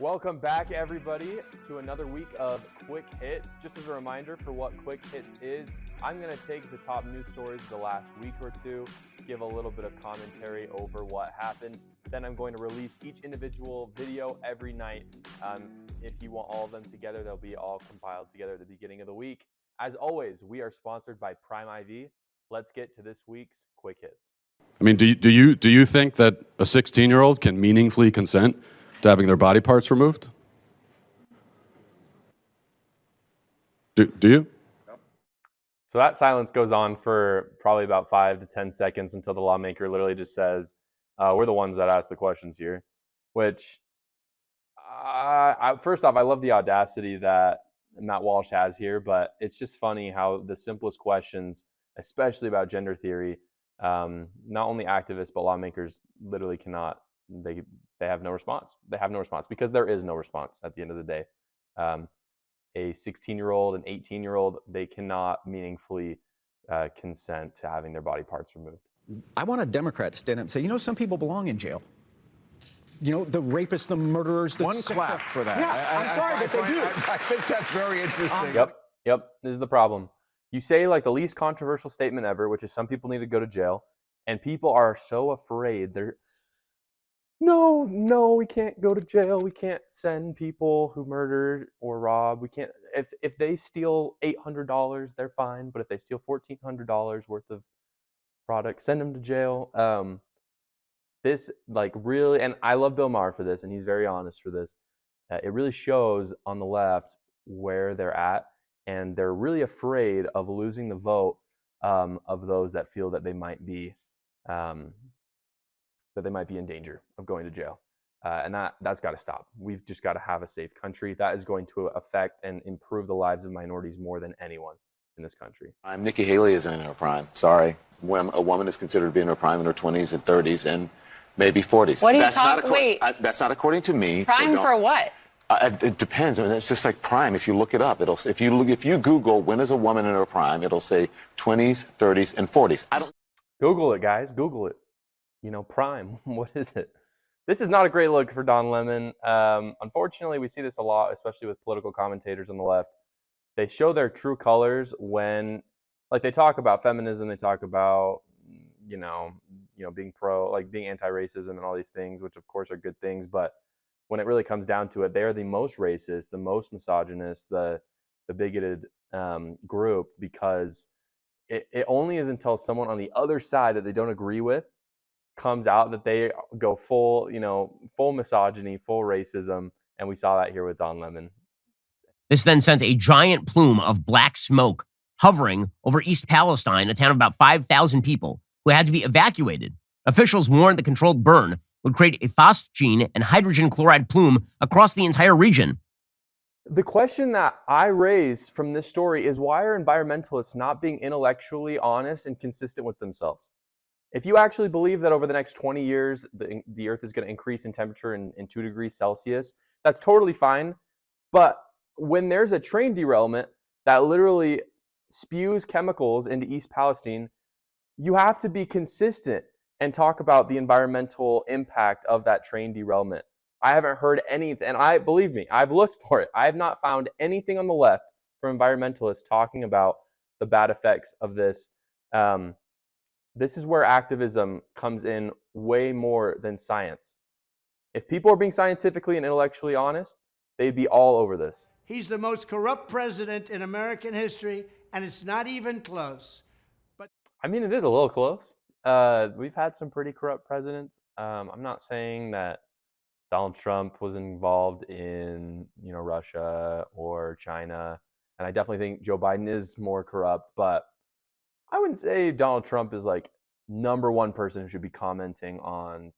Welcome back, everybody, to another week of Quick Hits. Just as a reminder for what Quick Hits is, I'm going to take the top news stories of the last week or two, give a little bit of commentary over what happened. Then I'm going to release each individual video every night. If you want all of them together, they'll be all compiled together at the beginning of the week. As always, we are sponsored by Prime IV. Let's get to this week's Quick Hits. I mean, do you think that a 16-year-old can meaningfully consent to having their body parts removed? Do you? So that silence goes on for probably about 5 to 10 seconds until the lawmaker literally just says, we're the ones that ask the questions here, which first off, I love the audacity that Matt Walsh has here, but it's just funny how the simplest questions, especially about gender theory, not only activists, but lawmakers literally cannot, they have no response. They have no response because there is no response at the end of the day. A 16-year-old, an 18-year-old, they cannot meaningfully consent to having their body parts removed. I want a Democrat to stand up and say, you know, some people belong in jail. You know, the rapists, the murderers. One clap for that. Yeah, I'm sorry, but they do. I think that's very interesting. Yep. This is the problem. You say like the least controversial statement ever, which is some people need to go to jail, and people are so afraid. No, we can't go to jail. We can't send people who murdered or robbed. We can't. If they steal $800, they're fine. But if they steal $1,400 worth of products, send them to jail. This like really, and I love Bill Maher for this, and he's very honest for this. It really shows on the left where they're at, and they're really afraid of losing the vote of those that feel that they might be in danger of going to jail. And that's got to stop. We've just got to have a safe country. That is going to affect and improve the lives of minorities more than anyone in this country. Nikki Haley isn't in her prime. Sorry. When a woman is considered to be in her prime in her 20s and 30s and maybe 40s. What are you talking? Wait. That's not according to me. Prime for what? It depends. I mean, it's just like prime. If you look it up, if you Google when is a woman in her prime, it'll say 20s, 30s, and 40s. Google it, guys. Google it. You know, prime. What is it? This is not a great look for Don Lemon. Unfortunately, we see this a lot, especially with political commentators on the left. They show their true colors when, like, they talk about feminism. They talk about, you know, being being anti-racism and all these things, which of course are good things. But when it really comes down to it, they are the most racist, the most misogynist, the bigoted group, because it only is until someone on the other side that they don't agree with comes out that they go full misogyny, full racism, and we saw that here with Don Lemon. This then sent a giant plume of black smoke hovering over East Palestine, a town of about 5,000 people who had to be evacuated. Officials warned the controlled burn would create a phosgene and hydrogen chloride plume across the entire region. The question that I raise from this story is, why are environmentalists not being intellectually honest and consistent with themselves? If you actually believe that over the next 20 years, the Earth is going to increase in temperature in 2 degrees Celsius, that's totally fine. But when there's a train derailment that literally spews chemicals into East Palestine, you have to be consistent and talk about the environmental impact of that train derailment. I haven't heard anything, and believe me, I've looked for it. I have not found anything on the left from environmentalists talking about the bad effects of this. This is where activism comes in way more than science. If people are being scientifically and intellectually honest, they'd be all over this. He's the most corrupt president in American history, and it's not even close. But I mean, it is a little close. We've had some pretty corrupt presidents. I'm not saying that Donald Trump was involved in, Russia or China, and I definitely think Joe Biden is more corrupt, but I wouldn't say Donald Trump is like number one person who should be commenting on,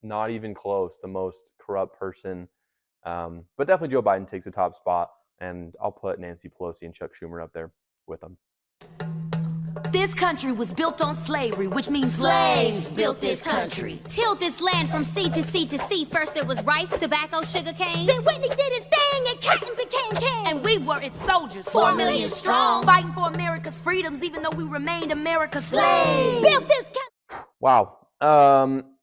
not even close, the most corrupt person. But definitely Joe Biden takes the top spot, and I'll put Nancy Pelosi and Chuck Schumer up there with them. This country was built on slavery, which means slaves built this country. Tilled this land from sea to sea to sea. First there was rice, tobacco, sugar cane. Then Whitney did his thing and cotton became king. And we were its soldiers, 4 million strong, fighting for America's freedoms, even though we remained America's slaves. Built this country. Wow.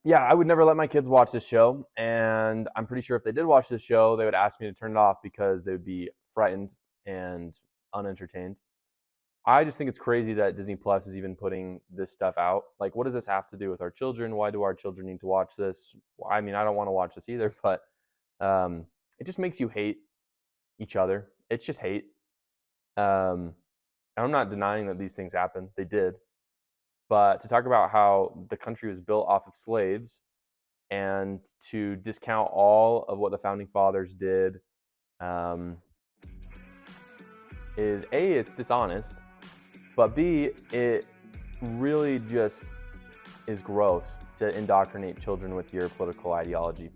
yeah, I would never let my kids watch this show. And I'm pretty sure if they did watch this show, they would ask me to turn it off because they would be frightened and unentertained. I just think it's crazy that Disney Plus is even putting this stuff out. Like, what does this have to do with our children? Why do our children need to watch this? I mean, I don't want to watch this either, but it just makes you hate each other. It's just hate. I'm not denying that these things happen. They did. But to talk about how the country was built off of slaves and to discount all of what the founding fathers did is A, it's dishonest, but B, it really just is gross to indoctrinate children with your political ideology.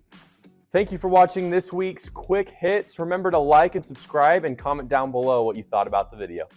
Thank you for watching this week's Quick Hits. Remember to like and subscribe and comment down below what you thought about the video.